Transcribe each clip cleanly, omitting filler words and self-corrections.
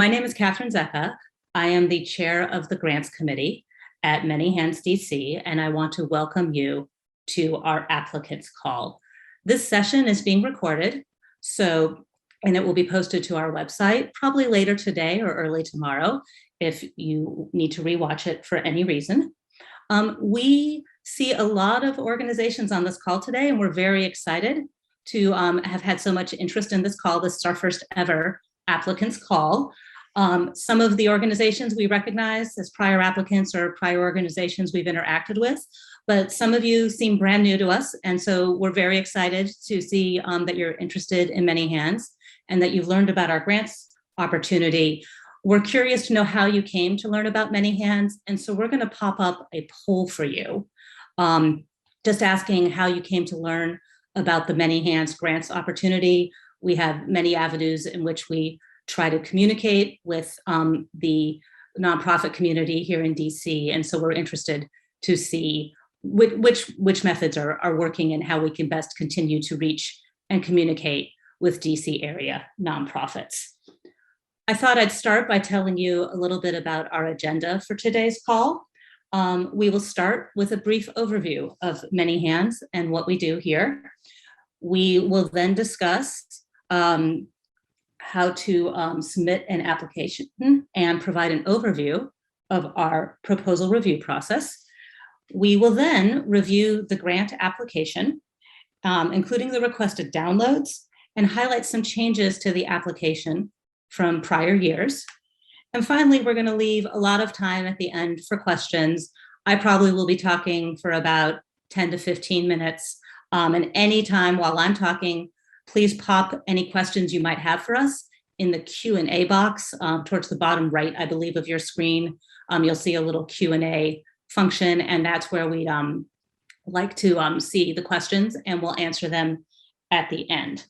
My name is Kathryn Zecca. I am the chair of the Grants Committee at Many Hands DC, and I want to welcome you to our applicants call. This session is being recorded, and it will be posted to our website probably later today or early tomorrow if you need to rewatch it for any reason. We see a lot of organizations on this call today, and we're very excited to have had so much interest in this call. This is our first ever applicants call. Some of the organizations we recognize as prior applicants or prior organizations we've interacted with, but some of you seem brand new to us. And so we're very excited to see that you're interested in Many Hands and that you've learned about our grants opportunity. We're curious to know how you came to learn about Many Hands. And so we're going to pop up a poll for you, just asking how you came to learn about the Many Hands grants opportunity. We have many avenues in which we try to communicate with the nonprofit community here in DC. And so we're interested to see which methods are working and how we can best continue to reach and communicate with DC area nonprofits. I thought I'd start by telling you a little bit about our agenda for today's call. We will start with a brief overview of Many Hands and what we do here. We will then discuss how to submit an application and provide an overview of our proposal review process. We will then review the grant application, including the requested downloads, and highlight some changes to the application from prior years. And finally, we're going to leave a lot of time at the end for questions. I probably will be talking for about 10 to 15 minutes. And any time while I'm talking, please pop any questions you might have for us in the Q&A box towards the bottom right, I believe, of your screen. You'll see a little Q&A function, and that's where we'd like to see the questions, and we'll answer them at the end.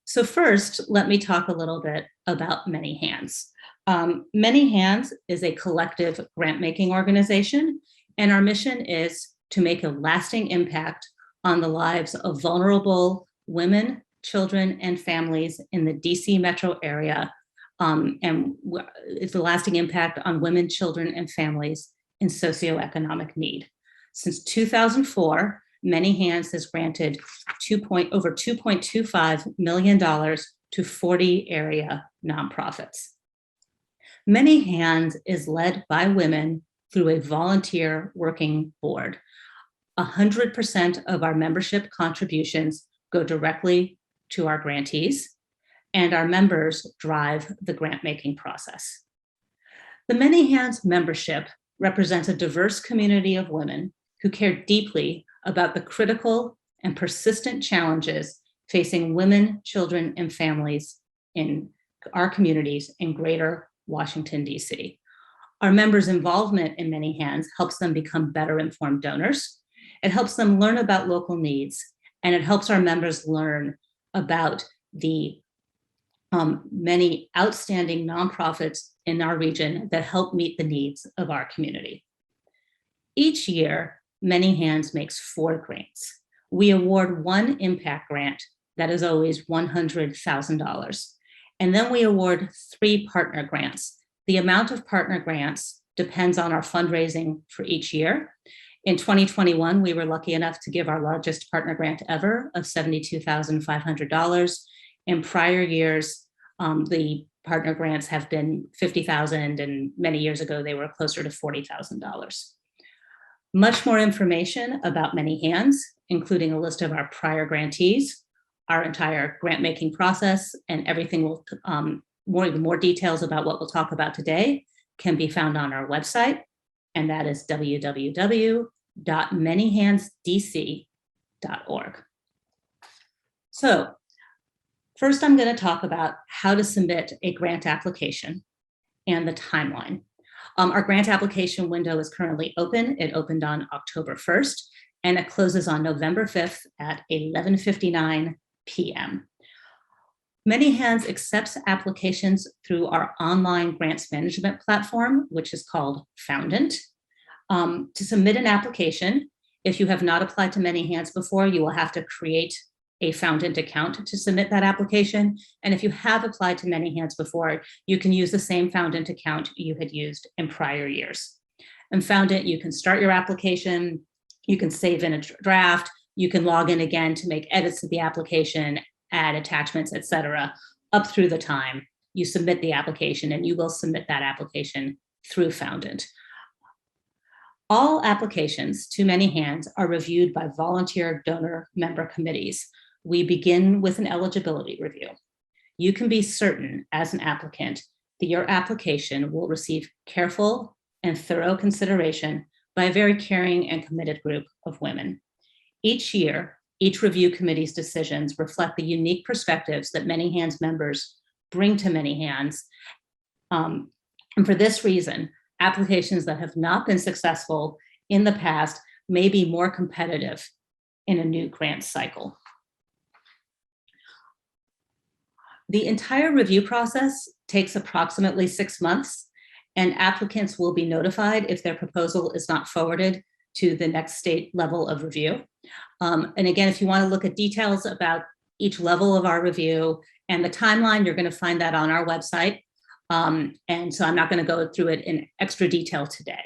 So first, let me talk a little bit about Many Hands. Many Hands is a collective grant-making organization, and our mission is to make a lasting impact on the lives of vulnerable women, children, and families in the DC metro area, and it's a lasting impact on women, children, and families in socioeconomic need. Since 2004, Many Hands has granted over $2.25 million to 40 area nonprofits. Many Hands is led by women through a volunteer working board. 100% of our membership contributions go directly to our grantees, and our members drive the grant-making process. The Many Hands membership represents a diverse community of women who care deeply about the critical and persistent challenges facing women, children, and families in our communities in greater Washington, DC. Our members' involvement in Many Hands helps them become better informed donors. It helps them learn about local needs, and it helps our members learn about the many outstanding nonprofits in our region that help meet the needs of our community. Each year, Many Hands makes 4 grants. We award one impact grant that is always $100,000. And then we award 3 partner grants. The amount of partner grants depends on our fundraising for each year. In 2021, we were lucky enough to give our largest partner grant ever of $72,500. In prior years, the partner grants have been $50,000, and many years ago, they were closer to $40,000. Much more information about Many Hands, including a list of our prior grantees, our entire grant-making process, and everything more details about what we'll talk about today can be found on our website, and that is www.manyhandsdc.org. So first, I'm going to talk about how to submit a grant application and the timeline. Our grant application window is currently open. It opened on October 1st, and it closes on November 5th at 11:59 p.m. Many Hands accepts applications through our online grants management platform, which is called Foundant. To submit an application, if you have not applied to Many Hands before, you will have to create a Foundant account to submit that application. And if you have applied to Many Hands before, you can use the same Foundant account you had used in prior years. In Foundant, you can start your application, you can save in a draft, you can log in again to make edits to the application, add attachments, etc., up through the time you submit the application, and you will submit that application through Foundant. All applications to Many Hands are reviewed by volunteer donor member committees. We begin with an eligibility review. You can be certain as an applicant that your application will receive careful and thorough consideration by a very caring and committed group of women. Each year, each review committee's decisions reflect the unique perspectives that Many Hands members bring to Many Hands. And for this reason, applications that have not been successful in the past may be more competitive in a new grant cycle. The entire review process takes approximately 6 months, and applicants will be notified if their proposal is not forwarded to the next state level of review. And again, if you want to look at details about each level of our review and the timeline, you're going to find that on our website. And so I'm not going to go through it in extra detail today.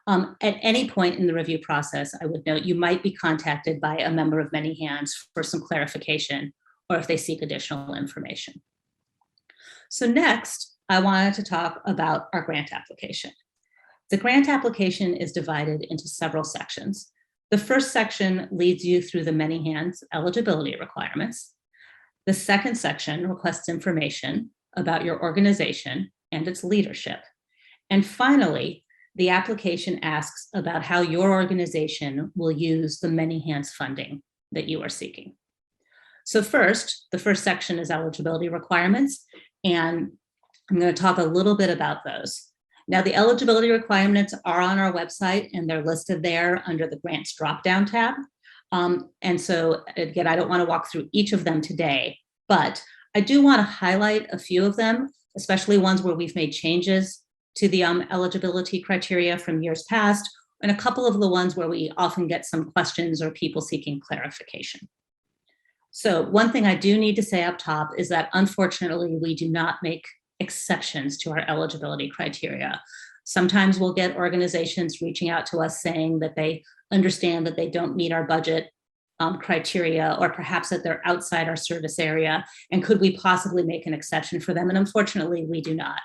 At any point in the review process, I would note you might be contacted by a member of Many Hands for some clarification or if they seek additional information. So next, I wanted to talk about our grant application. The grant application is divided into several sections. The first section leads you through the Many Hands eligibility requirements. The second section requests information about your organization and its leadership. And finally, the application asks about how your organization will use the Many Hands funding that you are seeking. So first, the first section is eligibility requirements, and I'm going to talk a little bit about those. Now, the eligibility requirements are on our website, and they're listed there under the grants drop-down tab. And so again, I don't want to walk through each of them today, but I do want to highlight a few of them, especially ones where we've made changes to the eligibility criteria from years past, and a couple of the ones where we often get some questions or people seeking clarification. So one thing I do need to say up top is that unfortunately, we do not make exceptions to our eligibility criteria. Sometimes we'll get organizations reaching out to us saying that they understand that they don't meet our budget criteria, or perhaps that they're outside our service area, and could we possibly make an exception for them? And unfortunately, we do not.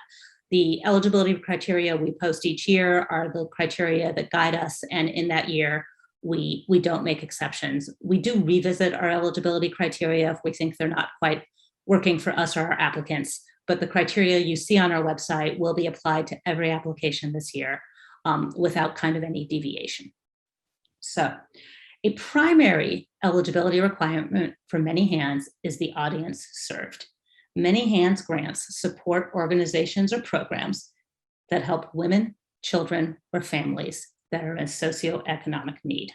The eligibility criteria we post each year are the criteria that guide us, and in that year, we don't make exceptions. We do revisit our eligibility criteria if we think they're not quite working for us or our applicants, but the criteria you see on our website will be applied to every application this year without kind of any deviation. So a primary eligibility requirement for Many Hands is the audience served. Many Hands grants support organizations or programs that help women, children, or families that are in socioeconomic need.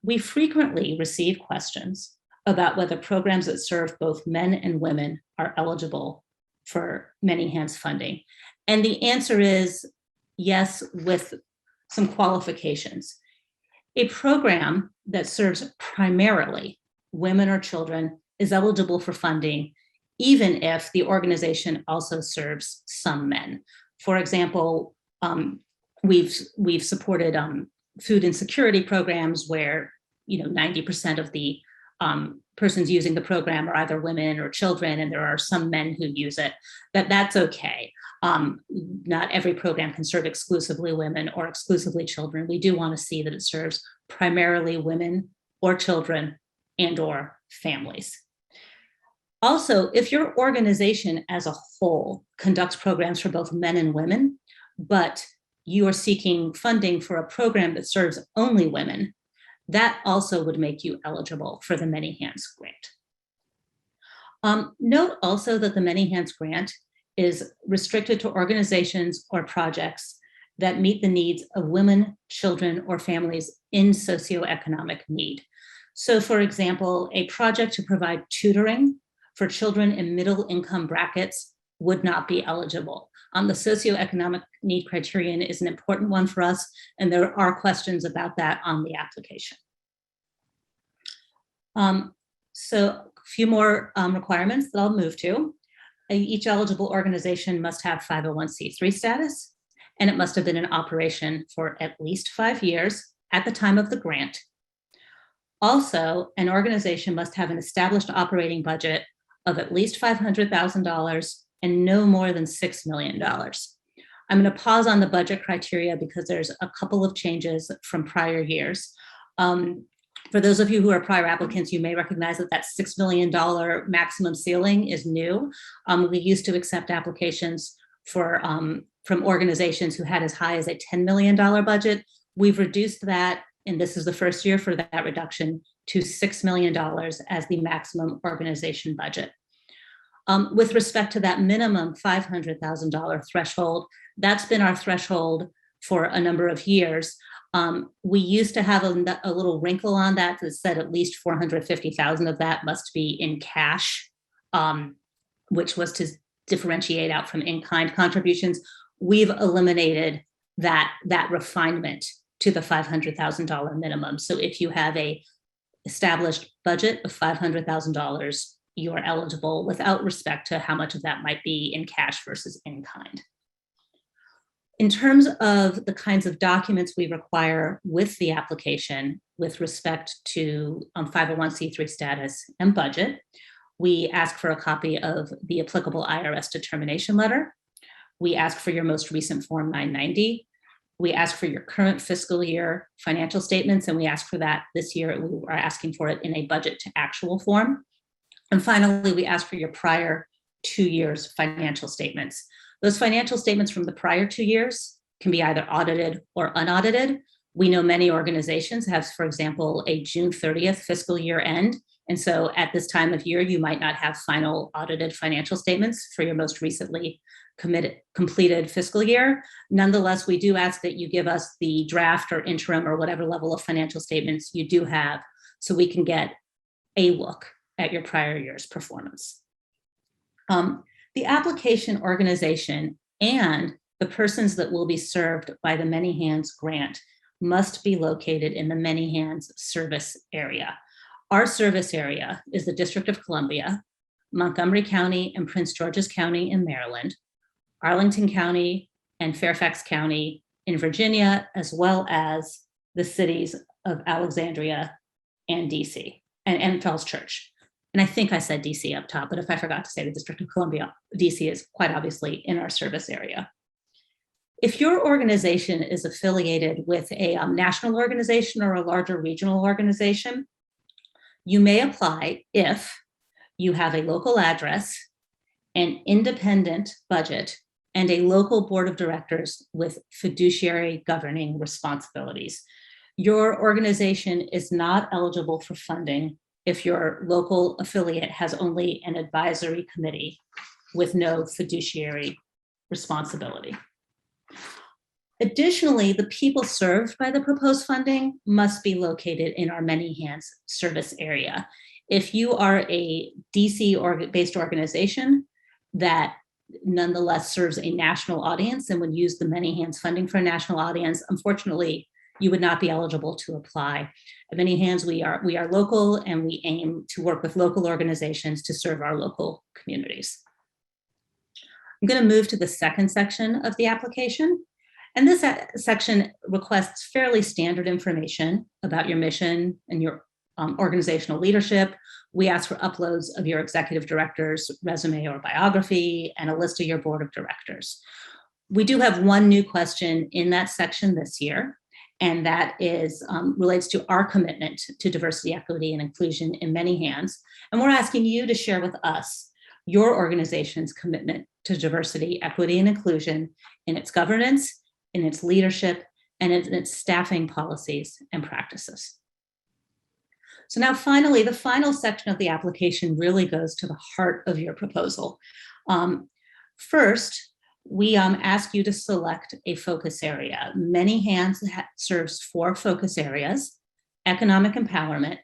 We frequently receive questions about whether programs that serve both men and women are eligible for Many Hands funding. And the answer is yes, with some qualifications. A program that serves primarily women or children is eligible for funding, even if the organization also serves some men. For example, we've supported food insecurity programs where 90% of the persons using the program are either women or children, and there are some men who use it. That's okay. Not every program can serve exclusively women or exclusively children. We do want to see that it serves primarily women or children and or families. Also, if your organization as a whole conducts programs for both men and women, but you are seeking funding for a program that serves only women, that also would make you eligible for the Many Hands grant. Note also that the Many Hands grant is restricted to organizations or projects that meet the needs of women, children, or families in socioeconomic need. So for example, a project to provide tutoring for children in middle income brackets would not be eligible. The socioeconomic need criterion is an important one for us, and there are questions about that on the application. So a few more requirements that I'll move to. Each eligible organization must have 501c3 status, and it must have been in operation for at least 5 years at the time of the grant. Also, an organization must have an established operating budget of at least $500,000 and no more than $6 million. I'm going to pause on the budget criteria because there's a couple of changes from prior years. For those of you who are prior applicants, you may recognize that that $6 million maximum ceiling is new. We used to accept applications from organizations who had as high as a $10 million budget. We've reduced that, and this is the first year for that reduction, to $6 million as the maximum organization budget. With respect to that minimum $500,000 threshold, that's been our threshold for a number of years. We used to have a little wrinkle on that said at least $450,000 of that must be in cash, which was to differentiate out from in-kind contributions. We've eliminated that refinement to the $500,000 minimum. So if you have a established budget of $500,000, you are eligible without respect to how much of that might be in cash versus in kind. In terms of the kinds of documents we require with the application with respect to 501c3 status and budget, we ask for a copy of the applicable IRS determination letter. We ask for your most recent Form 990. We ask for your current fiscal year financial statements, and we ask for that this year. We are asking for it in a budget to actual form. And finally, we ask for your prior 2 years financial statements. Those financial statements from the prior 2 years can be either audited or unaudited. We know many organizations have, for example, a June 30th fiscal year end. And so at this time of year, you might not have final audited financial statements for your most recently completed fiscal year. Nonetheless, we do ask that you give us the draft or interim or whatever level of financial statements you do have so we can get a look at your prior year's performance. The application organization and the persons that will be served by the Many Hands grant must be located in the Many Hands service area. Our service area is the District of Columbia, Montgomery County and Prince George's County in Maryland, Arlington County and Fairfax County in Virginia, as well as the cities of Alexandria and DC and Falls Church. And I think I said DC up top, but if I forgot to say the District of Columbia, DC is quite obviously in our service area. If your organization is affiliated with a national organization or a larger regional organization, you may apply if you have a local address, an independent budget, and a local board of directors with fiduciary governing responsibilities. Your organization is not eligible for funding if your local affiliate has only an advisory committee with no fiduciary responsibility. Additionally, the people served by the proposed funding must be located in our Many Hands service area. If you are a DC-based organization that nonetheless serves a national audience and would use the Many Hands funding for a national audience, unfortunately, you would not be eligible to apply. At Many Hands, we are local, and we aim to work with local organizations to serve our local communities. I'm going to move to the second section of the application. And this section requests fairly standard information about your mission and your organizational leadership. We ask for uploads of your executive director's resume or biography and a list of your board of directors. We do have one new question in that section this year, and that is relates to our commitment to diversity, equity, and inclusion in Many Hands. And we're asking you to share with us your organization's commitment to diversity, equity, and inclusion in its governance, in its leadership, and in its staffing policies and practices. So now finally, the final section of the application really goes to the heart of your proposal. First, we ask you to select a focus area. Many Hands serves 4 focus areas: economic empowerment,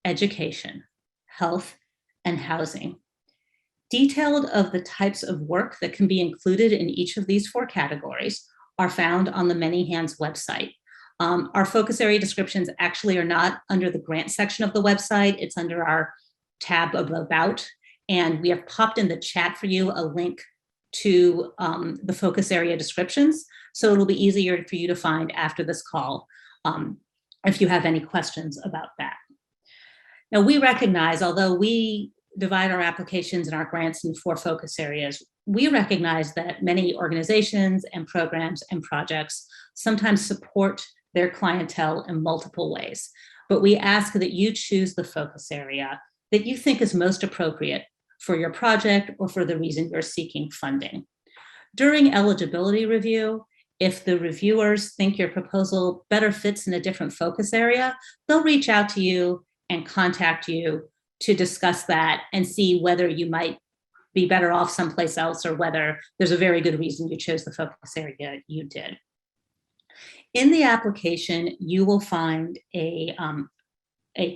education, health, and housing. Detailed of the types of work that can be included in each of these 4 categories are found on the Many Hands website. Our focus area descriptions actually are not under the grant section of the website. It's under our tab of About, and we have popped in the chat for you a link to the focus area descriptions. So it'll be easier for you to find after this call if you have any questions about that. Now, we recognize, although we divide our applications and our grants into 4 focus areas, we recognize that many organizations and programs and projects sometimes support their clientele in multiple ways. But we ask that you choose the focus area that you think is most appropriate for your project or for the reason you're seeking funding. During eligibility review, if the reviewers think your proposal better fits in a different focus area, they'll reach out to you and contact you to discuss that and see whether you might be better off someplace else or whether there's a very good reason you chose the focus area you did. In the application, you will find a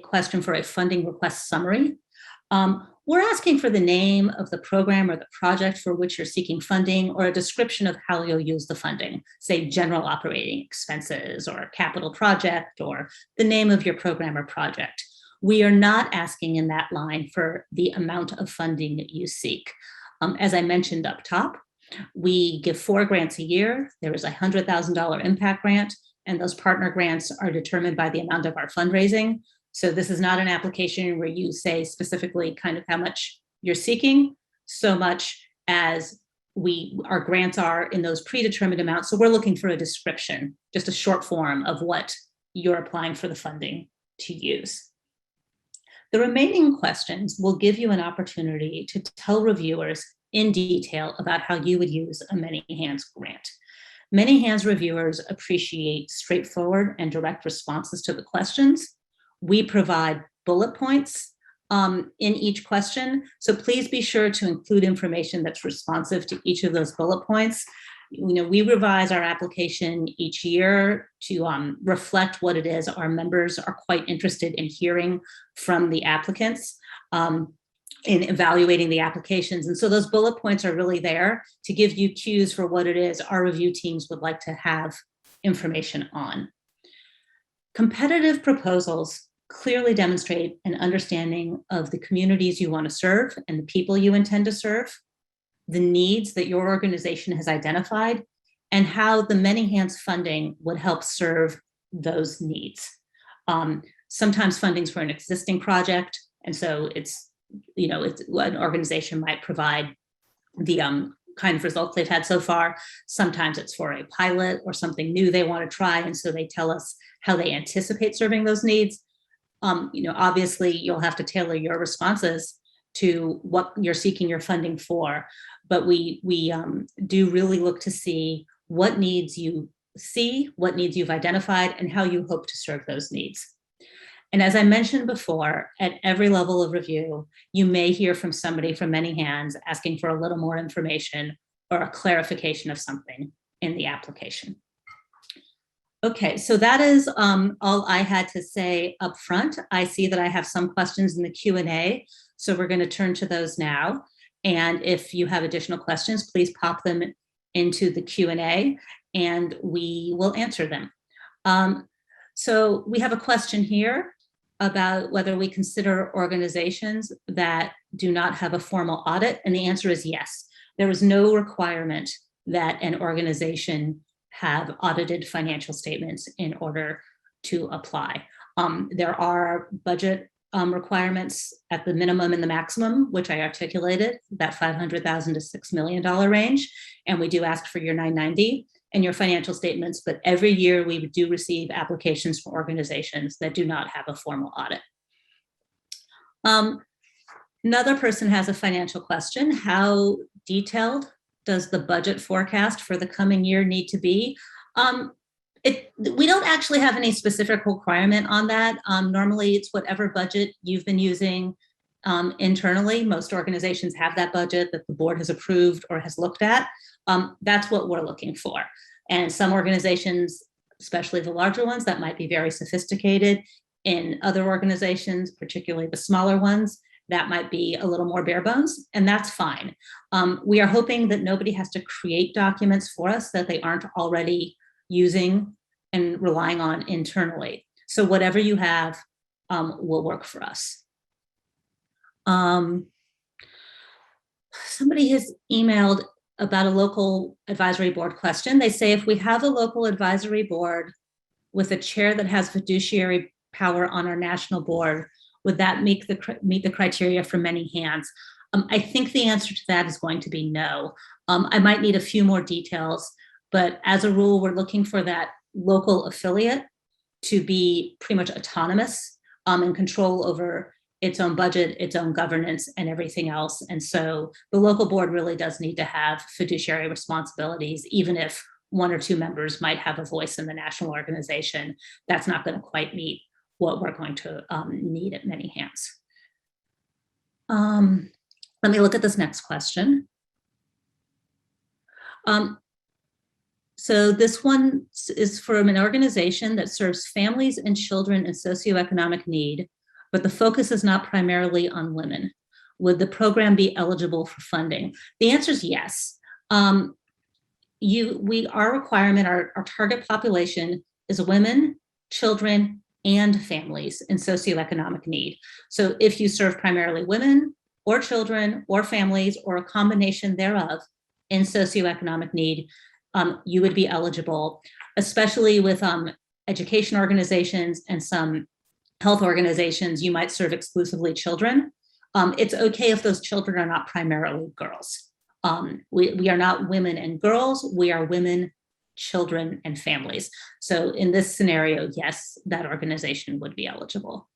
question for a funding request summary. We're asking for the name of the program or the project for which you're seeking funding, or a description of how you'll use the funding, say general operating expenses or capital project, or the name of your program or project. We are not asking in that line for the amount of funding that you seek. As I mentioned up top, we give 4 grants a year. There is a $100,000 impact grant, and those partner grants are determined by the amount of our fundraising. So this is not an application where you say specifically kind of how much you're seeking, so much as our grants are in those predetermined amounts. So we're looking for a description, just a short form of what you're applying for the funding to use. The remaining questions will give you an opportunity to tell reviewers in detail about how you would use a Many Hands grant. Many Hands reviewers appreciate straightforward and direct responses to the questions. We provide bullet points in each question, so please be sure to include information that's responsive to each of those bullet points. We revise our application each year to reflect what it is our members are quite interested in hearing from the applicants in evaluating the applications. And so those bullet points are really there to give you cues for what it is our review teams would like to have information on. Competitive proposals clearly demonstrate an understanding of the communities you want to serve and the people you intend to serve, the needs that your organization has identified, and how the Many Hands funding would help serve those needs. Sometimes funding's for an existing project, and so it's an organization might provide the kind of results they've had so far. Sometimes it's for a pilot or something new they want to try, and so they tell us how they anticipate serving those needs. Obviously, you'll have to tailor your responses to what you're seeking your funding for, but we do really look to see what needs you see, what needs you've identified, and how you hope to serve those needs. And as I mentioned before, at every level of review, you may hear from somebody from Many Hands asking for a little more information or a clarification of something in the application. Okay, so that is all I had to say up front. I see that I have some questions in the Q&A, so we're going to turn to those now. And if you have additional questions, please pop them into the Q&A and we will answer them. So we have a question here about whether we consider organizations that do not have a formal audit, and the answer is yes. There is no requirement that an organization have audited financial statements in order to apply. There are budget requirements at the minimum and the maximum, which I articulated, that $500,000 to $6 million range. And we do ask for your 990 and your financial statements, but every year we do receive applications for organizations that do not have a formal audit. Another person has a financial question. How detailed does the budget forecast for the coming year need to be? We don't actually have any specific requirement on that. Normally, it's whatever budget you've been using internally. Most organizations have that budget that the board has approved or has looked at. That's what we're looking for. And some organizations, especially the larger ones, that might be very sophisticated. In other organizations, particularly the smaller ones, that might be a little more bare bones, and that's fine. We are hoping that nobody has to create documents for us that they aren't already using and relying on internally. So whatever you have will work for us. Somebody has emailed about a local advisory board question. They say, if we have a local advisory board with a chair that has fiduciary power on our national board, would that meet the criteria for many hands? I think the answer to that is going to be no. I might need a few more details, but as a rule, we're looking for that local affiliate to be pretty much autonomous and control over its own budget, its own governance, and everything else. And so the local board really does need to have fiduciary responsibilities, even if one or two members might have a voice in the national organization. That's not going to quite meet what we're going to need at many hands. Let me look at this next question. So this one is from an organization that serves families and children in socioeconomic need, but the focus is not primarily on women. Would the program be eligible for funding? The answer is yes. Our requirement, our target population is women, children, and families in socioeconomic need. So if you serve primarily women or children or families or a combination thereof in socioeconomic need, you would be eligible, especially with education organizations and some health organizations. You might serve exclusively children. It's okay if those children are not primarily girls. We are not women and girls, we are women, children, and families. So in this scenario, yes, that organization would be eligible.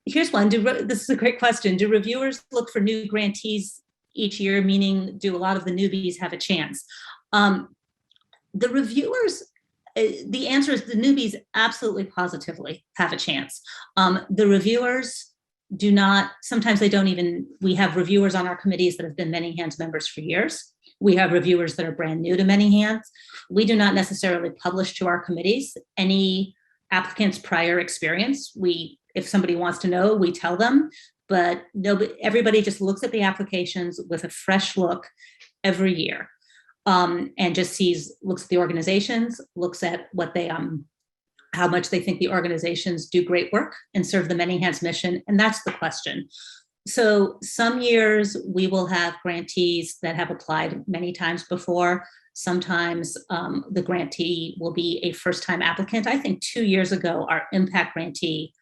Here's one, this is a great question. Do reviewers look for new grantees each year, meaning do a lot of the newbies have a chance? The reviewers, the answer is the newbies absolutely positively have a chance. The reviewers do not, sometimes they don't even, we have reviewers on our committees that have been Many Hands members for years. We have reviewers that are brand new to Many Hands. We do not necessarily publish to our committees any applicant's prior experience. If somebody wants to know, we tell them, but everybody just looks at the applications with a fresh look every year. And just looks at the organizations, looks at what they, how much they think the organizations do great work and serve the Many Hands mission. And that's the question. So some years we will have grantees that have applied many times before. Sometimes the grantee will be a first-time applicant. I think 2 years ago, our impact grantee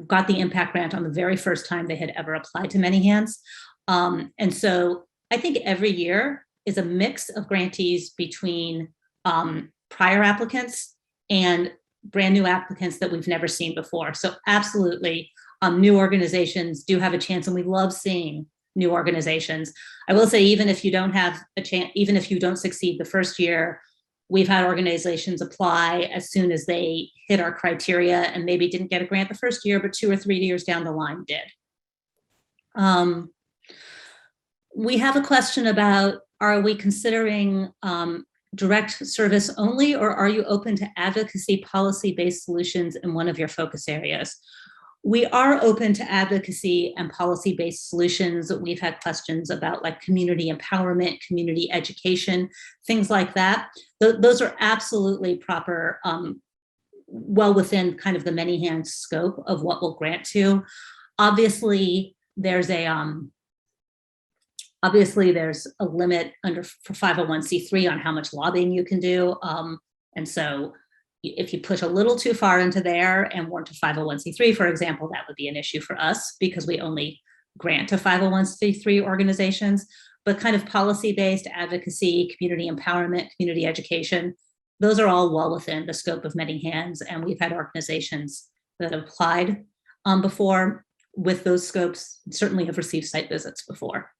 got the impact grant on the very first time they had ever applied to Many Hands. And so I think every year is a mix of grantees between prior applicants and brand new applicants that we've never seen before. So absolutely, new organizations do have a chance, and we love seeing new organizations. I will say, even if you don't have a chance, even if you don't succeed the first year, we've had organizations apply as soon as they hit our criteria and maybe didn't get a grant the first year, but 2 or 3 years down the line did. We have a question about, are we considering direct service only, or are you open to advocacy policy-based solutions in one of your focus areas? We are open to advocacy and policy-based solutions. We've had questions about like community empowerment, community education, things like that. Those are absolutely proper, well within kind of the Many Hands scope of what we'll grant to. Obviously, there's a limit for 501c3 on how much lobbying you can do. And so if you push a little too far into there and weren't to 501c3, for example, that would be an issue for us because we only grant to 501c3 organizations. But kind of policy-based advocacy, community empowerment, community education, those are all well within the scope of Many Hands. And we've had organizations that have applied before with those scopes, certainly have received site visits before.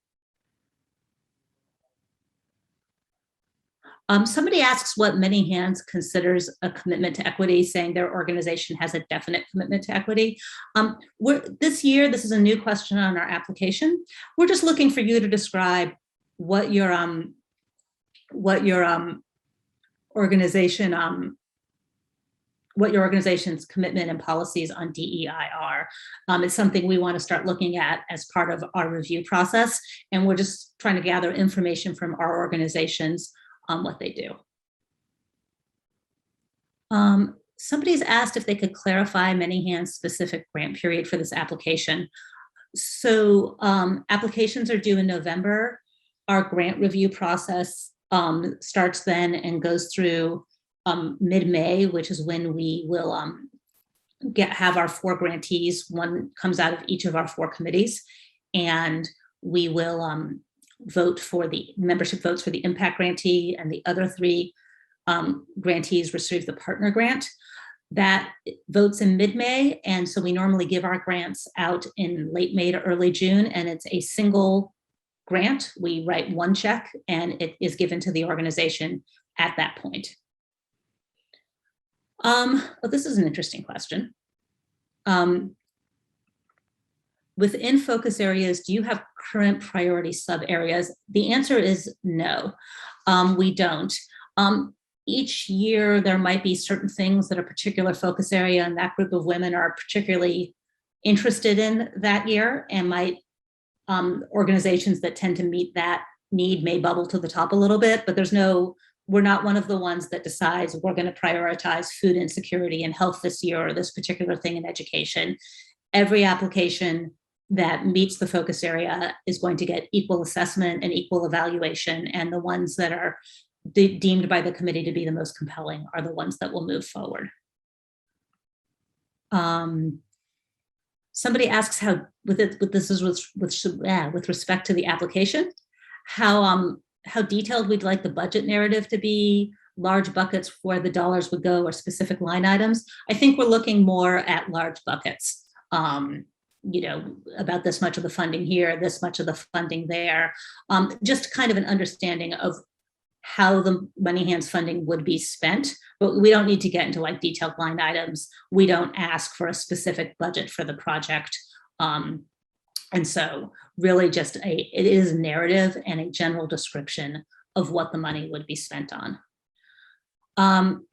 Somebody asks what Many Hands considers a commitment to equity, saying their organization has a definite commitment to equity. This year, this is a new question on our application. We're just looking for you to describe what your organization's commitment and policies on DEI are. It's something we want to start looking at as part of our review process, and we're just trying to gather information from our organizations on what they do. Somebody's asked if they could clarify Manyhand's specific grant period for this application. So applications are due in November. Our grant review process starts then and goes through mid-May, which is when we will have our 4 grantees. One comes out of each of our 4 committees, and we will vote for the membership votes for the impact grantee, and the other 3 grantees receive the partner grant. That votes in mid-May, and so we normally give our grants out in late May to early June, and it's a single grant. We write 1 check, and it is given to the organization at that point. Well, this is an interesting question. Within focus areas, do you have current priority sub areas? The answer is no, we don't. Each year, there might be certain things that a particular focus area and that group of women are particularly interested in that year, and might organizations that tend to meet that need may bubble to the top a little bit, but we're not one of the ones that decides we're going to prioritize food insecurity and health this year, or this particular thing in education. Every application that meets the focus area is going to get equal assessment and equal evaluation, and the ones that are deemed by the committee to be the most compelling are the ones that will move forward. Somebody asks how, with respect to the application, how detailed we'd like the budget narrative to be, large buckets where the dollars would go, or specific line items. I think we're looking more at large buckets. About this much of the funding here, this much of the funding there, just kind of an understanding of how the Manyhand's funding would be spent, but we don't need to get into like detailed line items. We don't ask for a specific budget for the project. And so really just it is narrative and a general description of what the money would be spent on.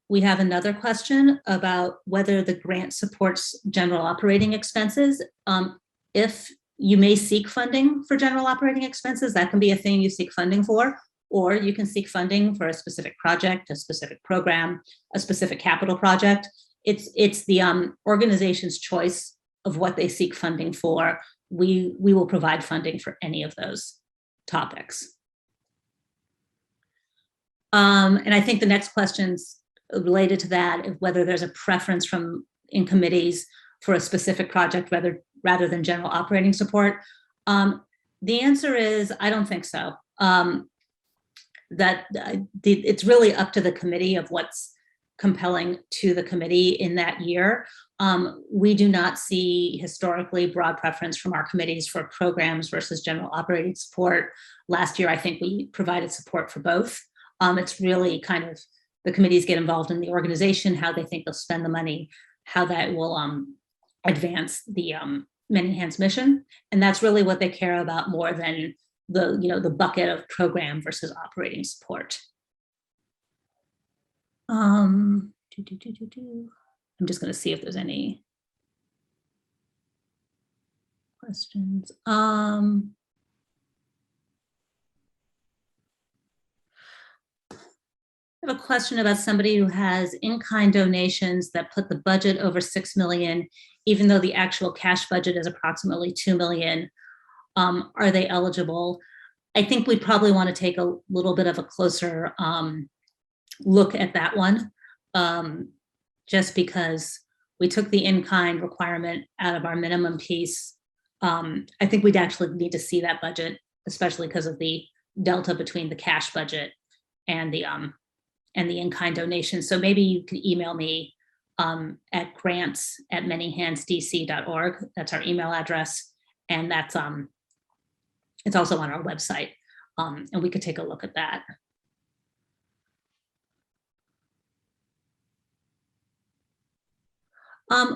We have another question about whether the grant supports general operating expenses. If you may seek funding for general operating expenses, that can be a thing you seek funding for, or you can seek funding for a specific project, a specific program, a specific capital project. It's the organization's choice of what they seek funding for. We will provide funding for any of those topics. And I think the next question's related to that, of whether there's a preference in committees for a specific project rather than general operating support. The answer is, I don't think so. It's really up to the committee of what's compelling to the committee in that year. We do not see historically broad preference from our committees for programs versus general operating support. Last year, I think we provided support for both. It's really kind of the committees get involved in the organization, how they think they'll spend the money, how that will advance the Manyhand's mission. And that's really what they care about more than the bucket of program versus operating support. I'm just going to see if there's any questions. I have a question about somebody who has in-kind donations that put the budget over $6 million, even though the actual cash budget is approximately $2 million. Are they eligible? I think we probably want to take a little bit of a closer look at that one, just because we took the in-kind requirement out of our minimum piece. I think we'd actually need to see that budget, especially because of the delta between the cash budget and the in-kind donation. So maybe you could email me at grants@manyhandsdc.org. That's our email address, and that's it's also on our website, and we could take a look at that.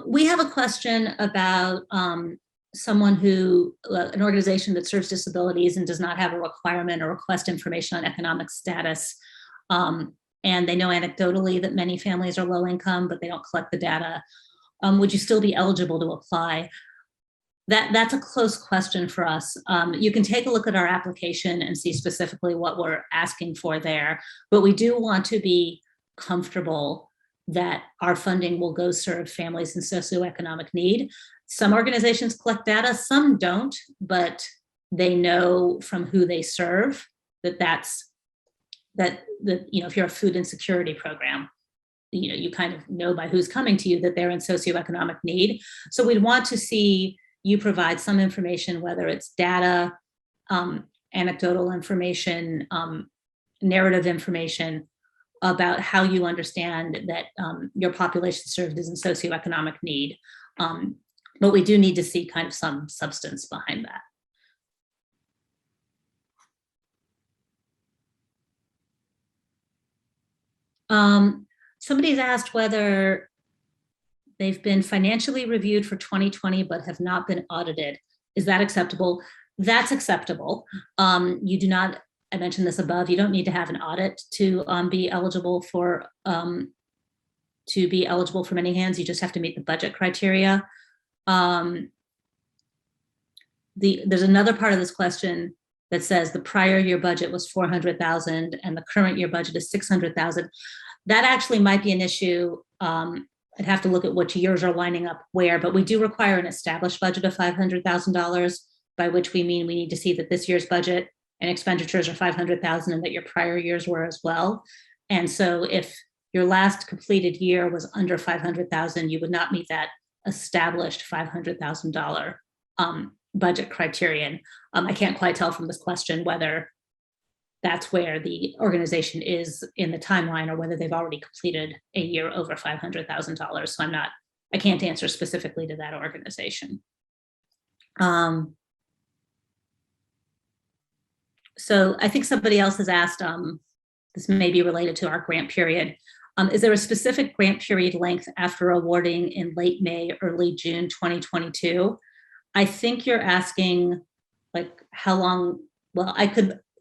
We have a question about someone an organization that serves disabilities and does not have a requirement or request information on economic status. And they know anecdotally that many families are low income, but they don't collect the data. Would you still be eligible to apply? That's a close question for us. You can take a look at our application and see specifically what we're asking for there, but we do want to be comfortable that our funding will go serve families in socioeconomic need. Some organizations collect data, some don't, but they know from who they serve that if you're a food insecurity program, you kind of know by who's coming to you that they're in socioeconomic need. So we'd want to see you provide some information, whether it's data, anecdotal information, narrative information about how you understand that your population served is in socioeconomic need. But we do need to see kind of some substance behind that. Somebody's asked whether they've been financially reviewed for 2020 but have not been audited. Is that acceptable? That's acceptable. You do not, I mentioned this above, you don't need to have an audit to be eligible for many hands. You just have to meet the budget criteria. There's another part of this question that says the prior year budget was 400,000 and the current year budget is 600,000. That actually might be an issue. I'd have to look at which years are lining up where, but we do require an established budget of $500,000, by which we mean we need to see that this year's budget and expenditures are 500,000 and that your prior years were as well. And so if your last completed year was under 500,000, you would not meet that established $500,000 budget criterion. I can't quite tell from this question whether that's where the organization is in the timeline or whether they've already completed a year over $500,000. So I can't answer specifically to that organization. So I think somebody else has asked, this may be related to our grant period. Is there a specific grant period length after awarding in late May, early June 2022? I think you're asking like how long, well,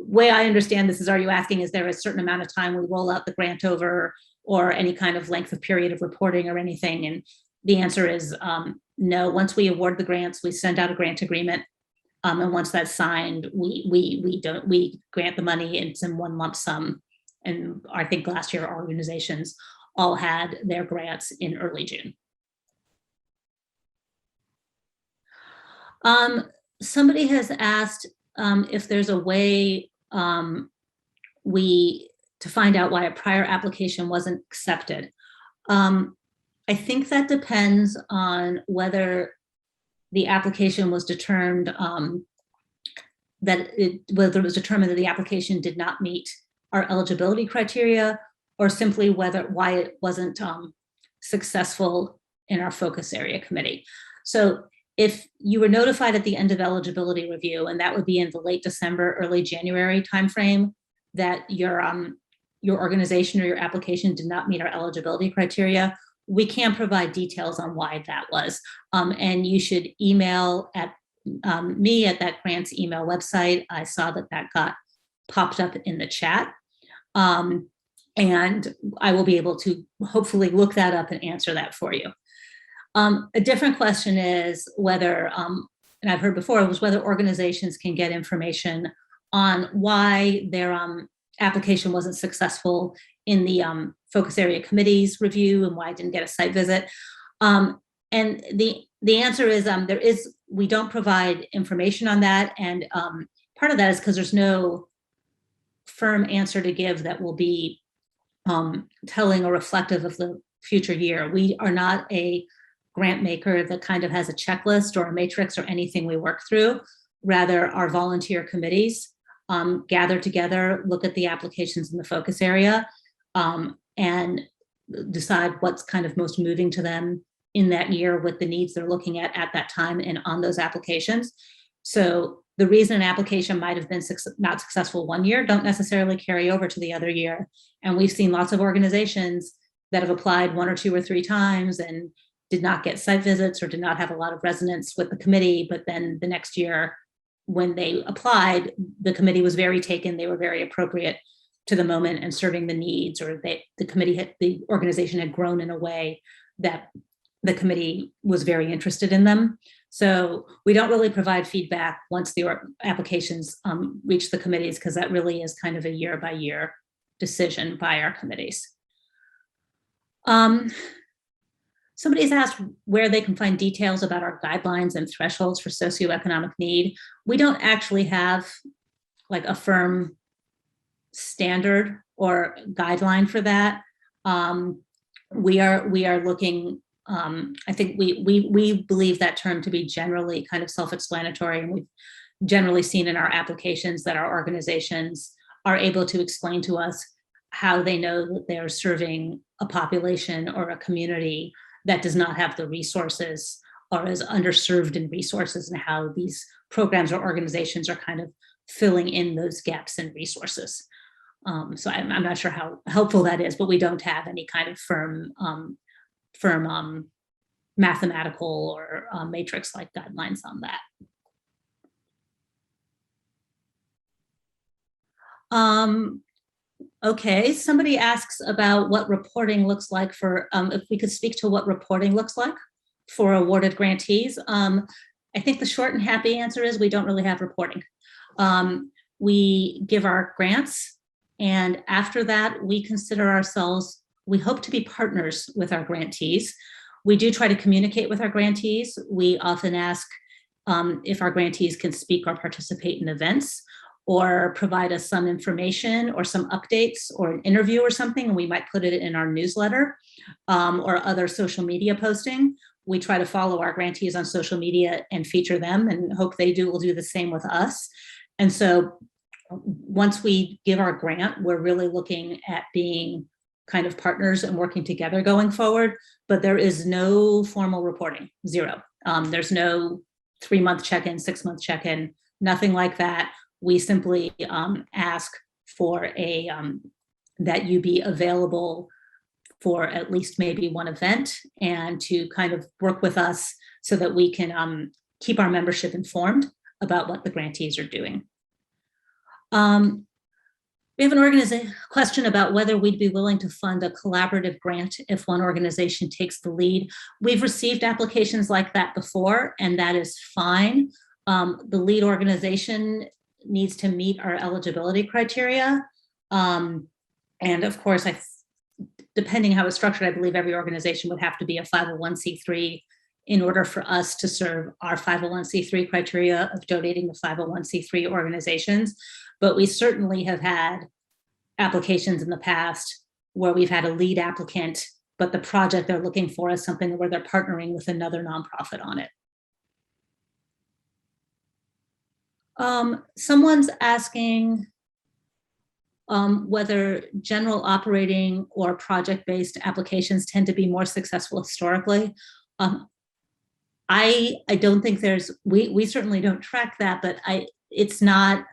way I understand this is, are you asking, is there a certain amount of time we roll out the grant over or any kind of length of period of reporting or anything? And the answer is no. Once we award the grants, we send out a grant agreement. And once that's signed, we grant the money. It's in one lump sum. And I think last year our organizations all had their grants in early June. Somebody has asked if there's a way to find out why a prior application wasn't accepted. I think that depends on whether the application was determined whether it was determined that the application did not meet our eligibility criteria, or simply why it wasn't successful in our focus area committee. So if you were notified at the end of eligibility review, and that would be in the late December, early January timeframe, that your organization or your application did not meet our eligibility criteria, we can provide details on why that was. And you should email at me at that grants email website. I saw that got popped up in the chat. And I will be able to hopefully look that up and answer that for you. A different question is whether, and I've heard before, was whether organizations can get information on why their application wasn't successful in the focus area committee's review and why it didn't get a site visit. And the answer is we don't provide information on that. And part of that is because there's no firm answer to give that will be telling or reflective of the future year. We are not a grant maker that kind of has a checklist or a matrix or anything we work through. Rather, our volunteer committees gather together, look at the applications in the focus area, and decide what's kind of most moving to them in that year with the needs they're looking at that time and on those applications. So the reason an application might have been not successful one year don't necessarily carry over to the other year. And we've seen lots of organizations that have applied 1 or 2 or 3 times and did not get site visits or did not have a lot of resonance with the committee. But then the next year when they applied, the committee was very taken. They were very appropriate to the moment and serving the needs, or the organization had grown in a way that the committee was very interested in them. So we don't really provide feedback once the applications reach the committees, because that really is kind of a year by year decision by our committees. Somebody's asked where they can find details about our guidelines and thresholds for socioeconomic need. We don't actually have like a firm standard or guideline for that. We are looking, I think we believe that term to be generally kind of self-explanatory, and we've generally seen in our applications that our organizations are able to explain to us how they know that they're serving a population or a community that does not have the resources or is underserved in resources, and how these programs or organizations are kind of filling in those gaps in resources. So I'm not sure how helpful that is, but we don't have any kind of firm mathematical or matrix-like guidelines on that. Okay, somebody asks about what reporting looks like for, if we could speak to what reporting looks like for awarded grantees. I think the short and happy answer is we don't really have reporting. We give our grants, and after that, we consider ourselves, we hope to be partners with our grantees. We do try to communicate with our grantees. We often ask if our grantees can speak or participate in events, or provide us some information or some updates or an interview or something, and we might put it in our newsletter or other social media posting. We try to follow our grantees on social media and feature them, and hope they will do the same with us. And so once we give our grant, we're really looking at being kind of partners and working together going forward, but there is no formal reporting, zero. There's no 3-month check-in, 6-month check-in, nothing like that. We simply ask for that you be available for at least maybe one event, and to kind of work with us so that we can keep our membership informed about what the grantees are doing. We have an question about whether we'd be willing to fund a collaborative grant if one organization takes the lead. We've received applications like that before, and that is fine. The lead organization needs to meet our eligibility criteria. And of course, depending how it's structured, I believe every organization would have to be a 501c3 in order for us to serve our 501c3 criteria of donating to 501c3 organizations. But we certainly have had applications in the past where we've had a lead applicant, but the project they're looking for is something where they're partnering with another nonprofit on it. Someone's asking whether general operating or project-based applications tend to be more successful historically. I don't think there's, we certainly don't track that, but it's not,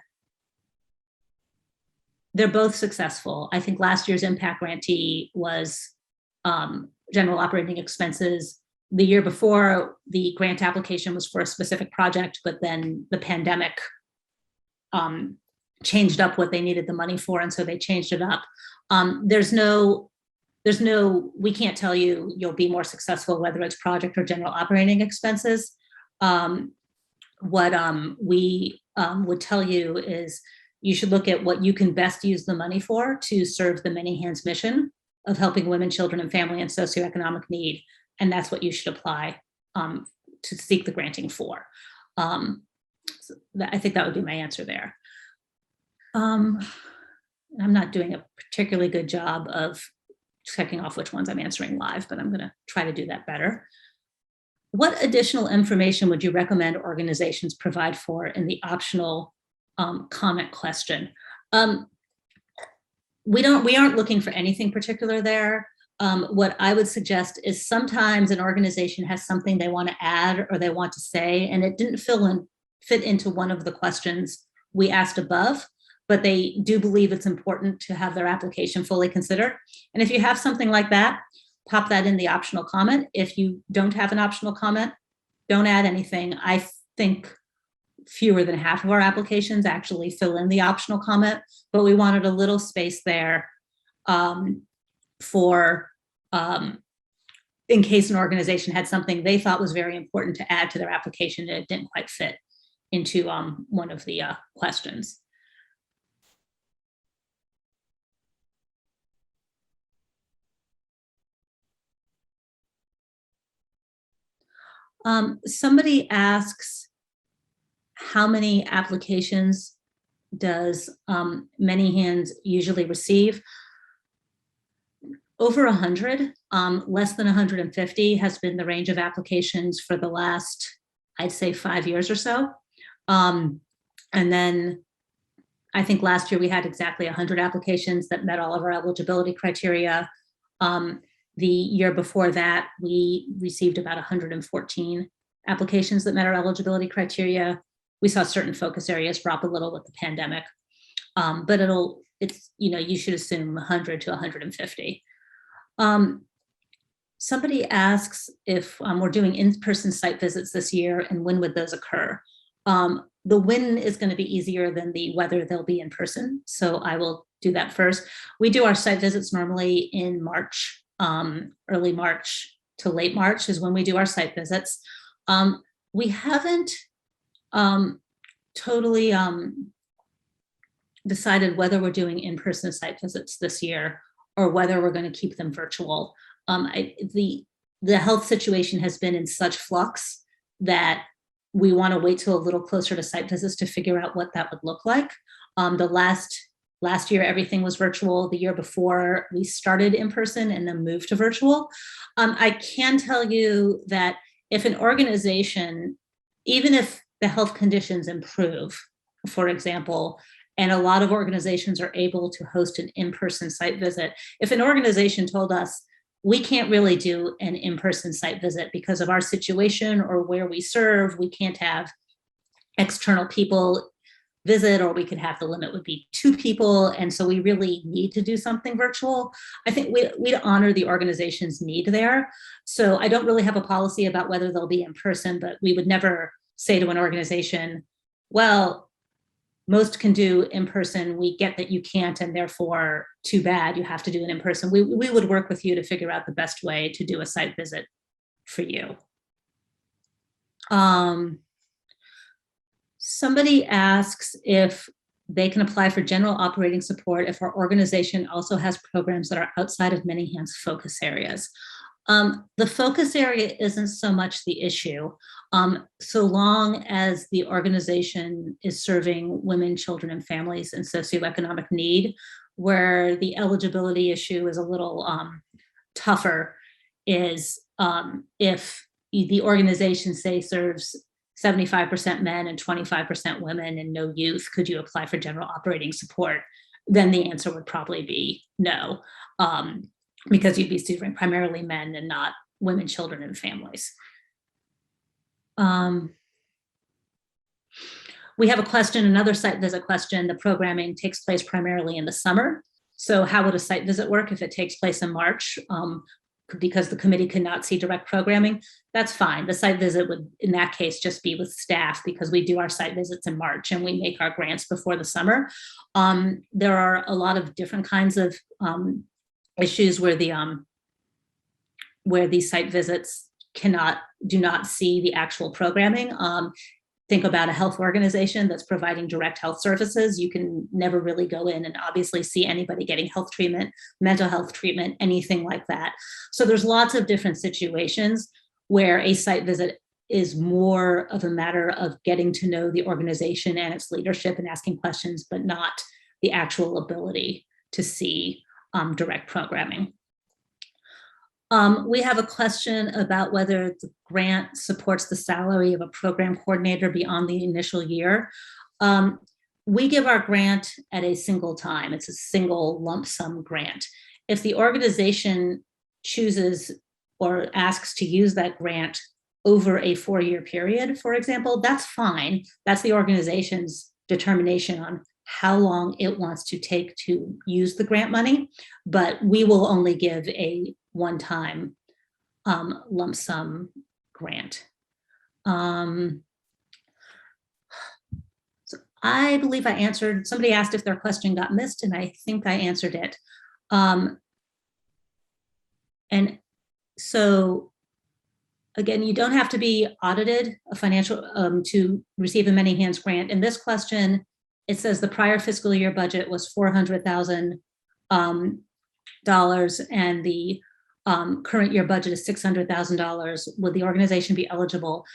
they're both successful. I think last year's impact grantee was general operating expenses. The year before, the grant application was for a specific project, but then the pandemic changed up what they needed the money for, and so they changed it up. We can't tell you you'll be more successful whether it's project or general operating expenses. What we would tell you is you should look at what you can best use the money for to serve the Many Hands mission of helping women, children, and family in socioeconomic need, and that's what you should apply to seek the granting for. So I think that would be my answer there. I'm not doing a particularly good job of checking off which ones I'm answering live, but I'm going to try to do that better. What additional information would you recommend organizations provide for in the optional comment question? We aren't looking for anything particular there. What I would suggest is sometimes an organization has something they want to add or they want to say, and it didn't fit into one of the questions we asked above, but they do believe it's important to have their application fully considered. And if you have something like that, pop that in the optional comment. If you don't have an optional comment, don't add anything. I think fewer than half of our applications actually fill in the optional comment, but we wanted a little space there for in case an organization had something they thought was very important to add to their application and it didn't quite fit into one of the questions. Somebody asks, how many applications does Many Hands usually receive? Over 100, less than 150 has been the range of applications for the last, I'd say, 5 years or so. And then I think last year we had exactly 100 applications that met all of our eligibility criteria. The year before that, we received about 114 applications that met our eligibility criteria. We saw certain focus areas drop a little with the pandemic, but you should assume 100 to 150. Somebody asks if we're doing in-person site visits this year and when would those occur? The when is going to be easier than the whether they'll be in person. So I will do that first. We do our site visits normally in March, early March to late March is when we do our site visits. We haven't totally decided whether we're doing in-person site visits this year or whether we're going to keep them virtual. The health situation has been in such flux that we want to wait till a little closer to site visits to figure out what that would look like. The last year, everything was virtual. The year before, we started in person and then moved to virtual. I can tell you that if an organization, even if the health conditions improve, for example, and a lot of organizations are able to host an in-person site visit, if an organization told us, we can't really do an in-person site visit because of our situation or where we serve, we can't have external people visit, or we could have the limit would be 2 people. And so we really need to do something virtual. I think we'd honor the organization's need there. So I don't really have a policy about whether they'll be in person, but we would never say to an organization, well, most can do in person. We get that you can't, and therefore, too bad, you have to do it in person. We would work with you to figure out the best way to do a site visit for you. Somebody asks if they can apply for general operating support if our organization also has programs that are outside of Many Hands focus areas. The focus area isn't so much the issue, so long as the organization is serving women, children, and families in socioeconomic need. Where the eligibility issue is a little tougher is if the organization, say, serves 75% men and 25% women and no youth, could you apply for general operating support? Then the answer would probably be no. Because you'd be serving primarily men and not women, children, and families. We have a question, another site visit question. The programming takes place primarily in the summer. So how would a site visit work if it takes place in March? Because the committee cannot see direct programming, that's fine. The site visit would, in that case, just be with staff because we do our site visits in March and we make our grants before the summer. There are a lot of different kinds of issues where these site visits do not see the actual programming. Think about a health organization that's providing direct health services. You can never really go in and obviously see anybody getting health treatment, mental health treatment, anything like that. So there's lots of different situations where a site visit is more of a matter of getting to know the organization and its leadership and asking questions, but not the actual ability to see direct programming. We have a question about whether the grant supports the salary of a program coordinator beyond the initial year. We give our grant at a single time. It's a single lump sum grant. If the organization chooses or asks to use that grant over a 4-year period, for example, that's fine. That's the organization's determination on how long it wants to take to use the grant money, but we will only give a one-time lump sum grant. So I believe I answered, somebody asked if their question got missed, and I think I answered it. And so again, you don't have to be audited a financial to receive a Many Hands grant. In this question, it says the prior fiscal year budget was $400,000, and the current year budget is $600,000. Would the organization be eligible?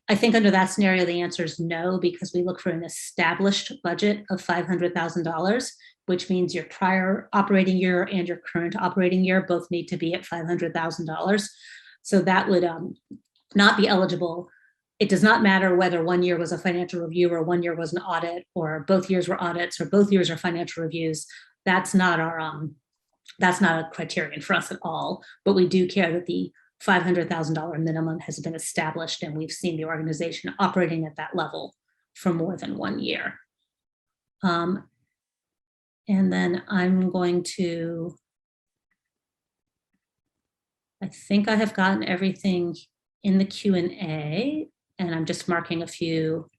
I think under that scenario, the answer is no, because we look for an established budget of $500,000, which means your prior operating year and your current operating year both need to be at $500,000. So that would not be eligible. It does not matter whether 1 year was a financial review or 1 year was an audit, or both years were audits or both years are financial reviews. That's not a criterion for us at all, but we do care that the $500,000 minimum has been established and we've seen the organization operating at that level for more than 1 year. And then I'm going to, I think I have gotten everything in the Q&A, and I'm just marking a few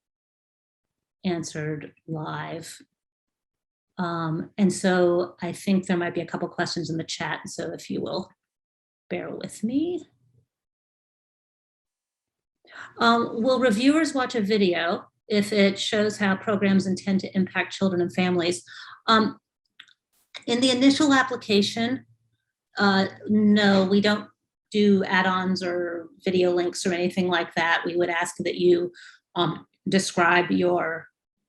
answered live. And so I think there might be a couple questions in the chat, so if you will bear with me. Will reviewers watch a video if it shows how programs intend to impact children and families? In the initial application, no, we don't do add-ons or video links or anything like that. We would ask that you describe your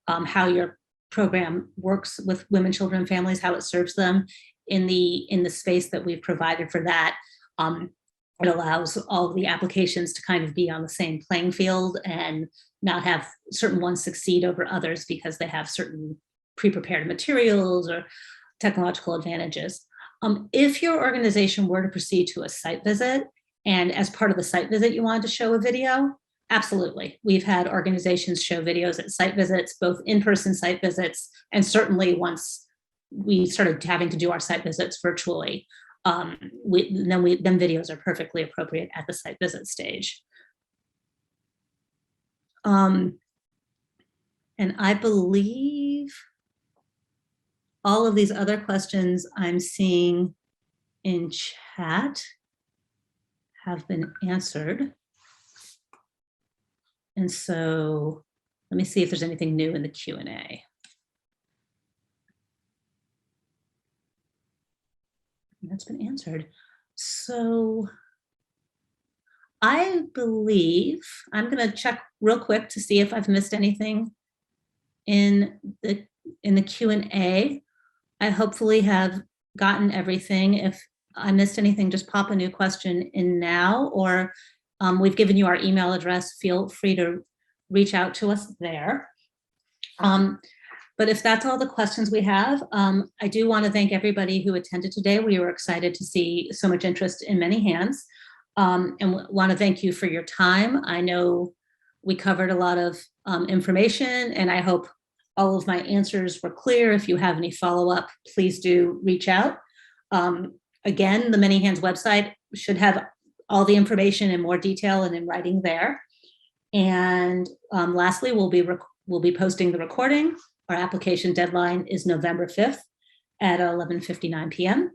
how your program works with women, children, and families, how it serves them in the space that we've provided for that. It allows all of the applications to kind of be on the same playing field and not have certain ones succeed over others because they have certain pre-prepared materials or technological advantages. If your organization were to proceed to a site visit, and as part of the site visit you wanted to show a video, absolutely. We've had organizations show videos at site visits, both in-person site visits, and certainly once we started having to do our site visits virtually, then videos are perfectly appropriate at the site visit stage. And I believe all of these other questions I'm seeing in chat have been answered. And so let me see if there's anything new in the Q&A. That's been answered. So I believe I'm going to check real quick to see if I've missed anything in the Q&A. I hopefully have gotten everything. If I missed anything, just pop a new question in now, or we've given you our email address. Feel free to reach out to us there. But if that's all the questions we have, I do want to thank everybody who attended today. We were excited to see so much interest in many hands, and want to thank you for your time. I know we covered a lot of information, and I hope all of my answers were clear. If you have any follow-up, please do reach out. Again, the Many Hands website should have all the information in more detail and in writing there. And lastly, we'll be posting the recording. Our application deadline is November 5th at 11:59 p.m.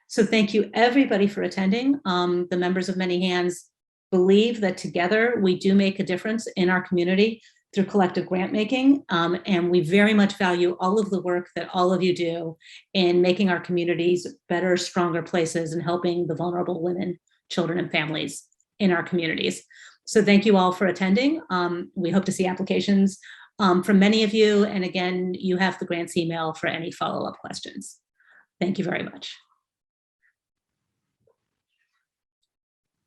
So thank you everybody for attending. The members of Many Hands believe that together we do make a difference in our community through collective grant making. And we very much value all of the work that all of you do in making our communities better, stronger places and helping the vulnerable women, children, and families in our communities. So thank you all for attending. We hope to see applications from many of you. And again, you have the grants email for any follow-up questions. Thank you very much.